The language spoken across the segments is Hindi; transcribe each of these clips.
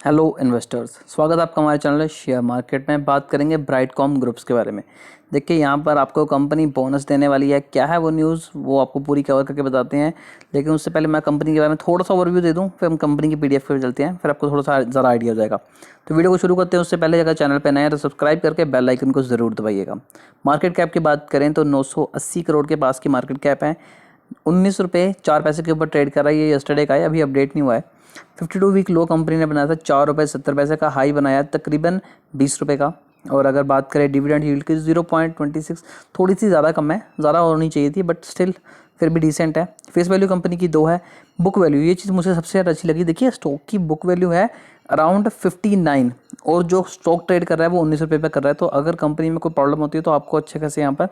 हेलो इन्वेस्टर्स, स्वागत है आपका हमारे चैनल शेयर मार्केट में। बात करेंगे ब्राइटकॉम ग्रुप्स के बारे में। देखिए यहाँ पर आपको कंपनी बोनस देने वाली है। क्या है वो न्यूज़, वो आपको पूरी कवर करके बताते हैं। लेकिन उससे पहले मैं कंपनी के बारे में थोड़ा सा ओवरव्यू दे दूँ, फिर हम कंपनी की पीडीएफ पे चलते हैं, फिर आपको थोड़ा सा ज़रा आइडिया हो जाएगा। तो वीडियो को शुरू करते हैं उससे पहले अगर चैनल पर नए हैं तो सब्सक्राइब करके बेल आइकन को ज़रूर दबाइएगा। मार्केट कैप की बात करें तो 980 करोड़ के पास की मार्केट कैप है। 19 रुपये 4 पैसे के ऊपर ट्रेड कर रहा है। ये यस्टरडे का है, अभी अपडेट नहीं हुआ है। 52 वीक लो कंपनी ने बनाया था 4 रुपये 70 पैसे का, हाई बनाया तकरीबन 20 रुपये का। और अगर बात करें डिविडेंड यील्ड की 0.26, थोड़ी सी ज़्यादा कम है, ज़्यादा होनी चाहिए थी बट स्टिल फिर भी डिसेंट है। फेस वैल्यू कंपनी की 2 है। बुक वैल्यू, ये चीज़ मुझे सबसे ज़्यादा अच्छी लगी। देखिए स्टॉक की बुक वैल्यू है अराउंड 59 और जो स्टॉक ट्रेड कर रहा है वो 19 रुपये पे कर रहा है। तो अगर कंपनी में कोई प्रॉब्लम होती है तो आपको अच्छे खासे यहाँ पर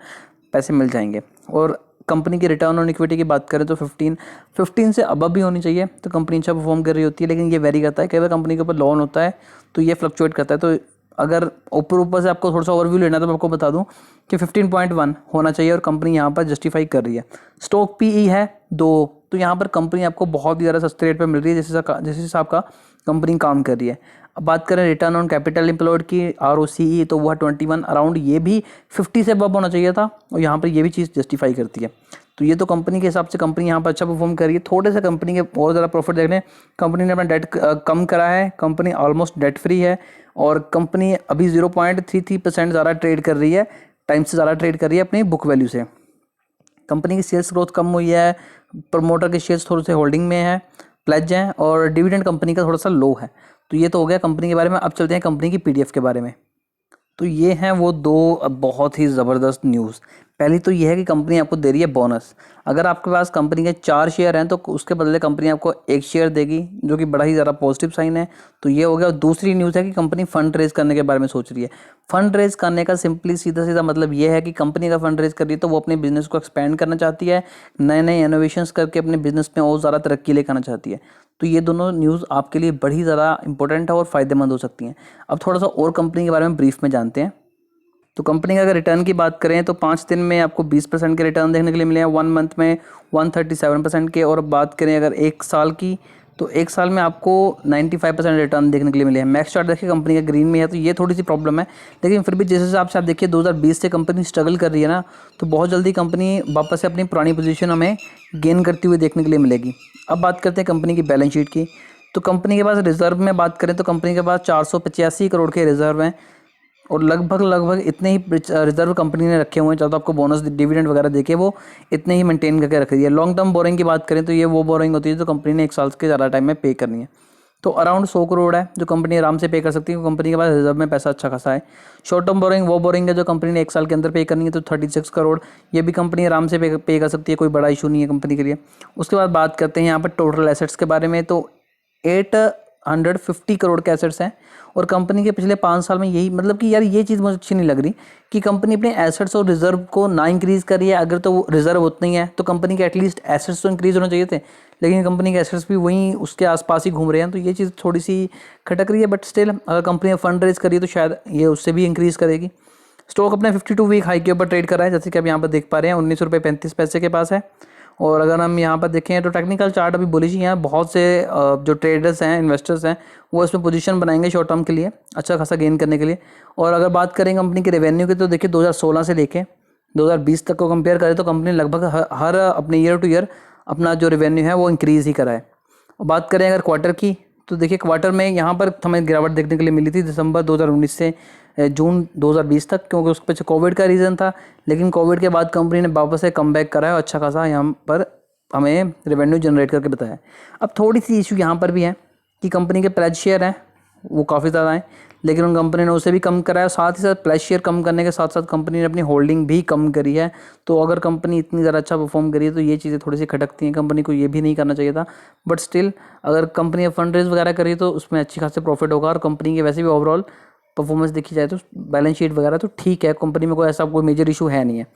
पैसे मिल जाएंगे। और कंपनी की रिटर्न ऑन इक्विटी की बात करें तो 15 से अबव भी होनी चाहिए तो कंपनी अच्छा परफॉर्म कर रही होती है। लेकिन ये वेरी करता है, कई बार कंपनी के ऊपर लोन होता है तो ये फ्लक्चुएट करता है। तो अगर ऊपर से आपको थोड़ा सा ओवरव्यू लेना है तो मैं आपको बता दूं कि 15.1 होना चाहिए और कंपनी यहाँ पर जस्टिफाई कर रही है। स्टॉक पीई है 2, तो यहाँ पर कंपनी आपको बहुत ही ज़्यादा सस्ते रेट पर मिल रही है जिस हिसाब का कंपनी काम कर रही है। अब बात करें रिटर्न ऑन कैपिटल एम्प्लॉयड की ROCE, तो वह 21 अराउंड, ये भी 50 से अबव होना चाहिए था और यहाँ पर ये भी चीज़ जस्टिफाई करती है। तो ये तो कंपनी के हिसाब से कंपनी यहाँ पर अच्छा परफॉर्म कर रही है। थोड़े से कंपनी के और ज़्यादा प्रॉफिट देख लें, कंपनी ने अपना डेट कम करा है, कंपनी ऑलमोस्ट डेट फ्री है और कंपनी अभी 0.33% ज़्यादा ट्रेड कर रही है, टाइम से ज़्यादा ट्रेड कर रही है अपनी बुक वैल्यू से। कंपनी की सेल्स ग्रोथ कम हुई है, प्रमोटर के शेयर्स थोड़े से होल्डिंग में है, प्लेज हैं और डिविडेंड कंपनी का थोड़ा सा लो है। तो ये तो हो गया कंपनी के बारे में। अब चलते हैं कंपनी की पीडीएफ के बारे में। तो ये हैं वो दो बहुत ही ज़बरदस्त न्यूज़। पहली तो ये है कि कंपनी आपको दे रही है बोनस। अगर आपके पास कंपनी के 4 शेयर हैं तो उसके बदले कंपनी आपको 1 शेयर देगी, जो कि बड़ा ही ज़्यादा पॉजिटिव साइन है। तो ये हो गया। और दूसरी न्यूज़ है कि कंपनी फंड रेज करने के बारे में सोच रही है। फंड रेज करने का सिंपली सीधा सीधा मतलब ये है कि कंपनी का फंड रेज कर रही है तो वो अपने बिजनेस को एक्सपेंड करना चाहती है, नए नए इनोवेशंस करके अपने बिजनेस में और ज़्यादा तरक्की लेकर आना चाहती है। तो ये दोनों न्यूज़ आपके लिए बड़ी ज़्यादा इंपॉर्टेंट है और फ़ायदेमंद हो सकती हैं। अब थोड़ा सा और कंपनी के बारे में ब्रीफ में जानते हैं। तो कंपनी का अगर रिटर्न की बात करें तो 5 दिन में आपको 20% के रिटर्न देखने के लिए मिले हैं, 1 मंथ में 137% के। और बात करें अगर 1 साल की तो 1 साल में आपको 95% रिटर्न देखने के लिए मिले हैं। मैक्स चार्ट देखिए कंपनी का ग्रीन में है, तो ये थोड़ी सी प्रॉब्लम है। लेकिन फिर भी जिस हिसाब से आप देखिए 2020 से कंपनी स्ट्रगल कर रही है ना, तो बहुत जल्दी कंपनी वापस से अपनी पुरानी पोजीशन हमें गेन करती हुई देखने के लिए मिलेगी। अब बात करते हैं कंपनी की बैलेंस शीट की। तो कंपनी के पास रिजर्व में बात करें तो कंपनी के पास 485 करोड़ के रिजर्व हैं और लगभग इतने ही रिजर्व कंपनी ने रखे हुए हैं। चाहे तो आपको बोनस डिविडेंड वगैरह देके वो इतने ही मेंटेन करके रख रही है। लॉन्ग टर्म बोरिंग की बात करें तो ये वो बोरिंग होती है जो कंपनी ने 1 साल के ज़्यादा टाइम में पे करनी है। तो अराउंड 100 करोड़ है जो कंपनी आराम से पे कर सकती है, कंपनी के पास रिजर्व में पैसा अच्छा खासा है। शॉर्ट टर्म बोरिंग वो बोरिंग है जो कंपनी ने 1 साल के अंदर पे करनी है, तो 36 करोड़ ये भी कंपनी आराम से पे कर सकती है, कोई बड़ा इशू नहीं है कंपनी के लिए। उसके बाद बात करते हैं यहाँ पर टोटल एसेट्स के बारे में। तो 850 करोड़ के एसेट्स हैं और कंपनी के पिछले 5 साल में यही मतलब कि यार ये चीज़ मुझे अच्छी नहीं लग रही कि कंपनी अपने एसेट्स और रिजर्व को ना इंक्रीज़ कर रही है। अगर तो रिजर्व उतना ही है तो कंपनी के एटलीस्ट एसेट्स तो इंक्रीज़ होने चाहिए थे, लेकिन कंपनी के एसेट्स भी वहीं उसके आसपास ही घूम रहे हैं। तो ये चीज़ थोड़ी सी खटक रही है, बट स्टिल अगर कंपनी फंड रेज करी है तो शायद ये उससे भी इंक्रीज़ करेगी। स्टॉक अपने 52 वीक हाई के ऊपर ट्रेड कर रहा है, जैसे कि आप यहाँ पर देख पा रहे हैं 19 रुपये 35 पैसे के पास है। और अगर हम यहाँ पर देखें तो टेक्निकल चार्ट अभी बुलिश ही है। बहुत से जो ट्रेडर्स हैं, इन्वेस्टर्स हैं, वो इसमें पोजीशन बनाएंगे शॉर्ट टर्म के लिए अच्छा खासा गेन करने के लिए। और अगर बात करें कंपनी के रेवेन्यू की तो देखिए 2016 से लेके 2020 तक को कंपेयर करें तो कंपनी लगभग हर अपने ईयर टू ईयर अपना जो रेवेन्यू है वो इंक्रीज़ ही करा है। और बात करें अगर क्वार्टर की तो देखिए क्वार्टर में यहाँ पर हमें गिरावट देखने के लिए मिली थी दिसंबर 2019 से जून 2020 तक, क्योंकि उस पीछे कोविड का रीज़न था। लेकिन कोविड के बाद कंपनी ने वापस से कम बैक करा है और अच्छा खासा यहाँ पर हमें रेवेन्यू जनरेट करके बताया। अब थोड़ी सी इशू यहाँ पर भी है कि कंपनी के प्लेज शेयर हैं वो काफ़ी ज़्यादा हैं, लेकिन उन कंपनी ने उसे भी कम कराया। साथ ही साथ प्लेज शेयर कम करने के साथ साथ कंपनी ने अपनी होल्डिंग भी कम करी है। तो अगर कंपनी इतनी ज़्यादा अच्छा परफॉर्म करी है तो ये चीज़ें थोड़ी सी खटकती हैं, कंपनी को ये भी नहीं करना चाहिए था। बट स्टिल अगर कंपनी फंड रेज वगैरह करी तो उसमें अच्छी खासी प्रॉफिट होगा और कंपनी के वैसे भी ओवरऑल परफॉर्मेंस देखी जाए तो बैलेंस शीट वगैरह तो ठीक है, कंपनी में कोई ऐसा कोई मेजर इशू है नहीं है।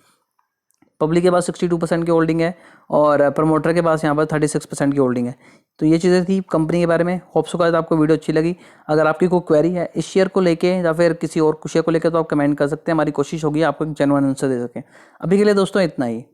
पब्लिक के पास 62% की होल्डिंग है और प्रमोटर के पास यहाँ पर 36% की होल्डिंग है। तो ये चीज़ें थी कंपनी के बारे में। होप सो गाइस आपको वीडियो अच्छी लगी। अगर आपकी कोई क्वेरी है इस शेयर को लेके या फिर किसी और शेयर को लेकर तो आप कमेंट कर सकते हैं, हमारी कोशिश होगी आपको एक जेन्युइन आंसर दे सकें। अभी के लिए दोस्तों इतना ही।